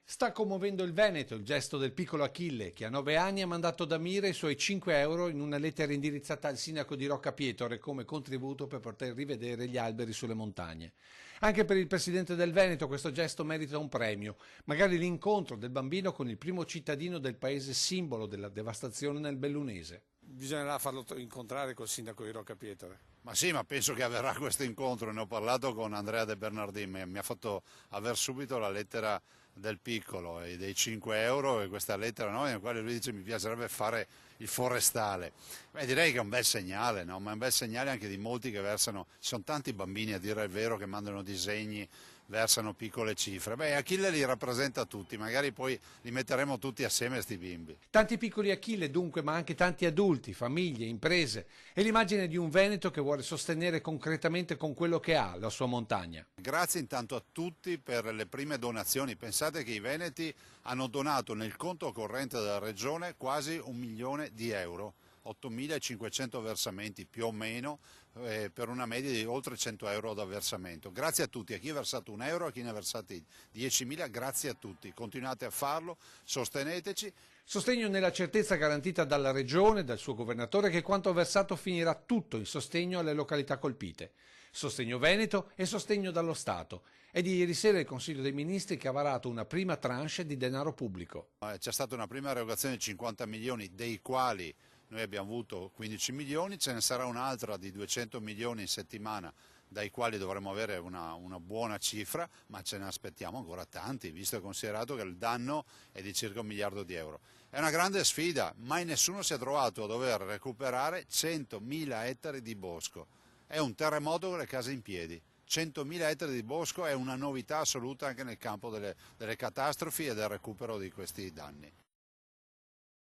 Sta commuovendo il Veneto il gesto del piccolo Achille, che a 9 anni ha mandato da Mira i suoi 5 euro in una lettera indirizzata al sindaco di Roccapietore come contributo per poter rivedere gli alberi sulle montagne. Anche per il presidente del Veneto questo gesto merita un premio, magari l'incontro del bambino con il primo cittadino del paese simbolo della devastazione nel Bellunese. Bisognerà farlo incontrare col sindaco di Roccapietore. Ma sì, ma penso che avverrà questo incontro, ne ho parlato con Andrea De Bernardini, mi ha fatto aver subito la lettera del piccolo e dei 5 euro e questa lettera no, nella quale lui dice mi piacerebbe fare il forestale. Beh, direi che è un bel segnale, no? Ma è un bel segnale anche di molti che versano, ci sono tanti bambini a dire il vero che mandano disegni, versano piccole cifre. Beh, Achille li rappresenta tutti, magari poi li metteremo tutti assieme a sti bimbi. Tanti piccoli Achille dunque, ma anche tanti adulti, famiglie, imprese e l'immagine di un Veneto che vuole sostenere concretamente con quello che ha la sua montagna. Grazie intanto a tutti per le prime donazioni. Pensate che i veneti hanno donato nel conto corrente della regione quasi 1 milione di euro, 8.500 versamenti più o meno, per una media di oltre 100 euro da versamento. Grazie a tutti, a chi ha versato 1 euro, a chi ne ha versati 10.000, grazie a tutti. Continuate a farlo, sosteneteci. Sostegno nella certezza garantita dalla Regione, dal suo governatore, che quanto versato finirà tutto in sostegno alle località colpite. Sostegno Veneto e sostegno dallo Stato. È di ieri sera il Consiglio dei Ministri che ha varato una prima tranche di denaro pubblico. C'è stata una prima erogazione di 50 milioni, dei quali noi abbiamo avuto 15 milioni, ce ne sarà un'altra di 200 milioni in settimana, dai quali dovremo avere una buona cifra, ma ce ne aspettiamo ancora tanti, visto e considerato che il danno è di circa 1 miliardo di euro. È una grande sfida, mai nessuno si è trovato a dover recuperare 100.000 ettari di bosco. È un terremoto con le case in piedi. 100.000 ettari di bosco è una novità assoluta anche nel campo delle catastrofi e del recupero di questi danni.